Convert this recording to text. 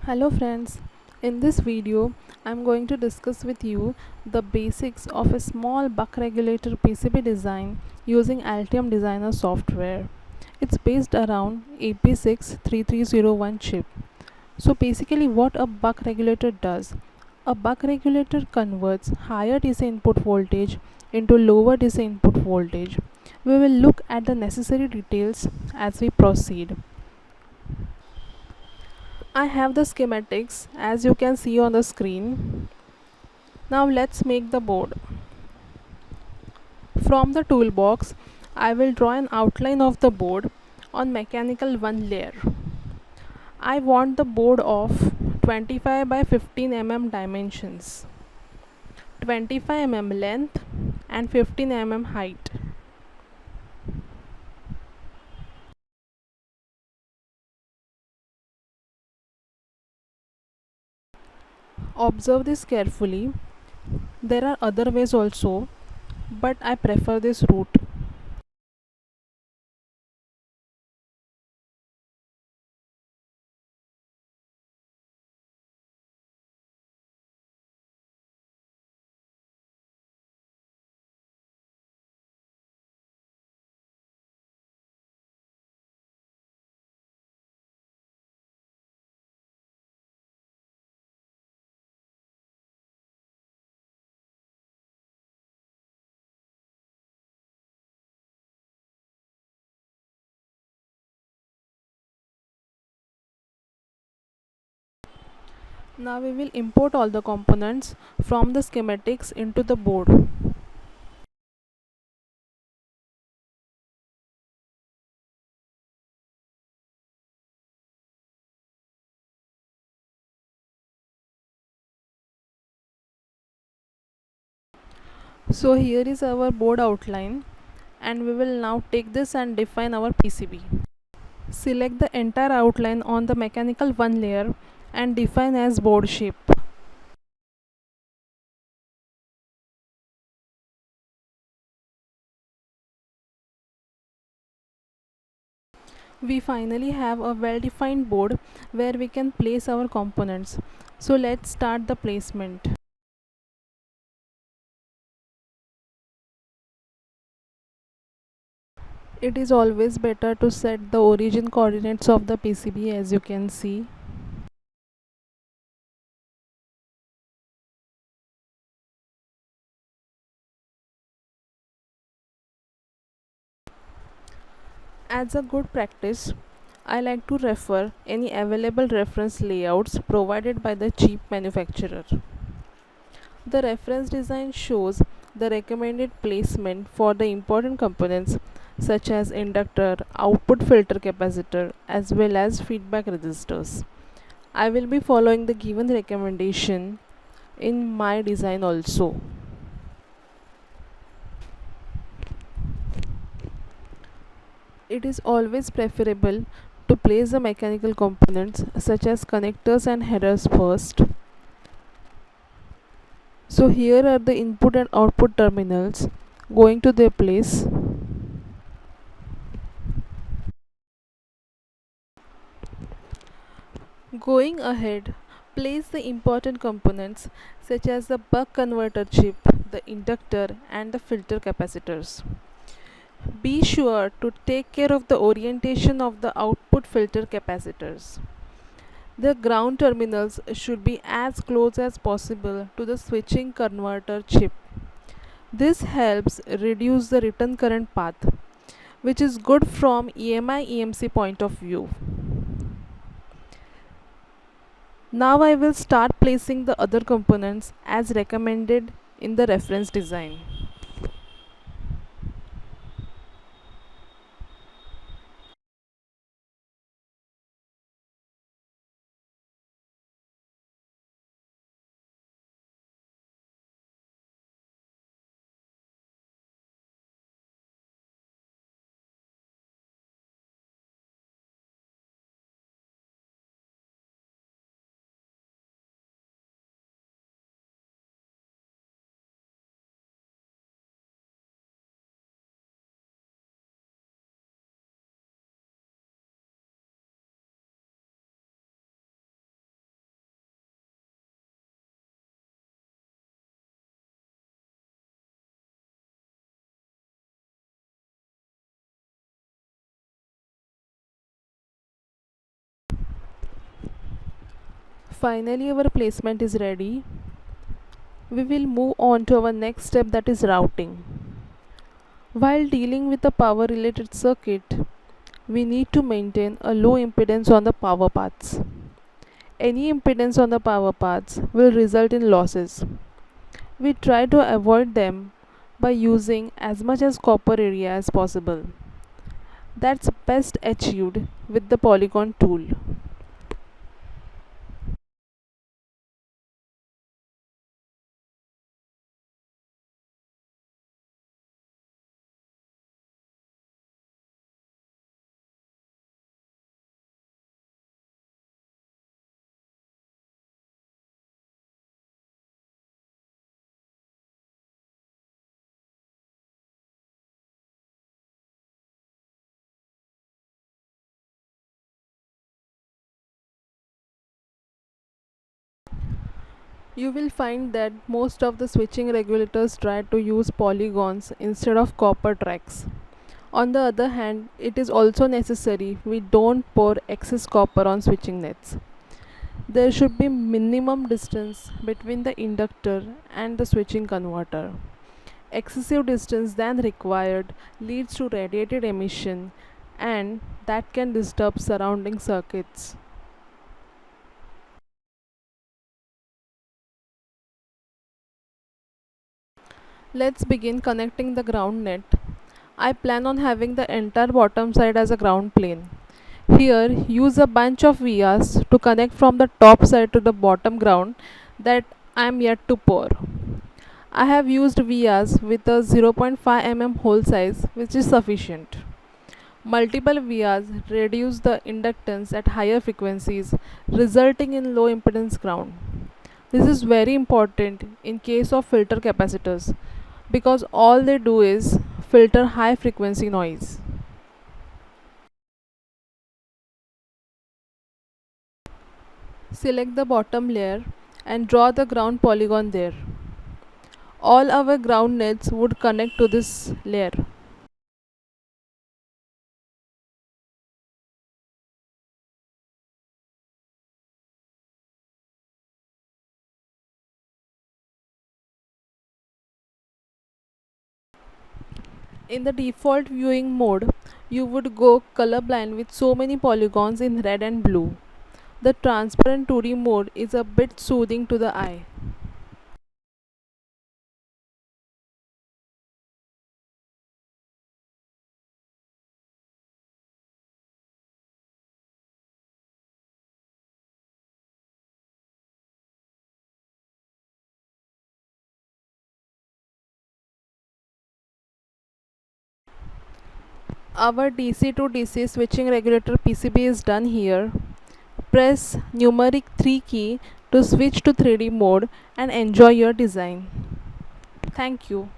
Hello friends, in this video I'm going to discuss with you the basics of a small buck regulator PCB design using Altium Designer software. It's based around AP63301 chip. So basically what a buck regulator does, a buck regulator converts higher DC input voltage into lower DC input voltage. We will look at the necessary details as we proceed. I have the schematics as you can see on the screen. Now let's make the board. From the toolbox, I will draw an outline of the board on mechanical 1 layer. I want the board of 25 by 15 mm dimensions, 25 mm length and 15 mm height. Observe this carefully. There are other ways also, but I prefer this route. Now we will import all the components from the schematics into the board. So here is our board outline, and we will now take this and define our PCB. Select the entire outline on the mechanical 1 layer and define as board shape. We finally have a well-defined board where we can place our components. So let's start the placement. It is always better to set the origin coordinates of the PCB, as you can see. As a good practice, I like to refer any available reference layouts provided by the chip manufacturer. The reference design shows the recommended placement for the important components such as inductor, output filter capacitor, as well as feedback resistors. I will be following the given recommendation in my design also. It is always preferable to place the mechanical components such as connectors and headers first. So here are the input and output terminals going to their place. Going ahead, place the important components such as the buck converter chip, the inductor and the filter capacitors. Be sure to take care of the orientation of the output filter capacitors. The ground terminals should be as close as possible to the switching converter chip. This helps reduce the return current path, which is good from EMI EMC point of view. Now I will start placing the other components as recommended in the reference design. Finally, our placement is ready. We will move on to our next step, that is routing. While dealing with a power related circuit, we need to maintain a low impedance on the power paths. Any impedance on the power paths will result in losses. We try to avoid them by using as much as copper area as possible. That's best achieved with the polygon tool. You will find that most of the switching regulators try to use polygons instead of copper tracks. On the other hand, it is also necessary we don't pour excess copper on switching nets. There should be minimum distance between the inductor and the switching converter. Excessive distance than required leads to radiated emission, and that can disturb surrounding circuits. Let's begin connecting the ground net. I plan on having the entire bottom side as a ground plane. Here, use a bunch of vias to connect from the top side to the bottom ground that I am yet to pour. I have used vias with a 0.5 mm hole size, which is sufficient. Multiple vias reduce the inductance at higher frequencies, resulting in low impedance ground. This is very important in case of filter capacitors because all they do is filter high frequency noise. Select the bottom layer and draw the ground polygon there. All our ground nets would connect to this layer. In the default viewing mode, you would go colorblind with so many polygons in red and blue. The transparent 2D mode is a bit soothing to the eye. Our DC to DC switching regulator PCB is done here. Press numeric 3 key to switch to 3D mode and enjoy your design. Thank you.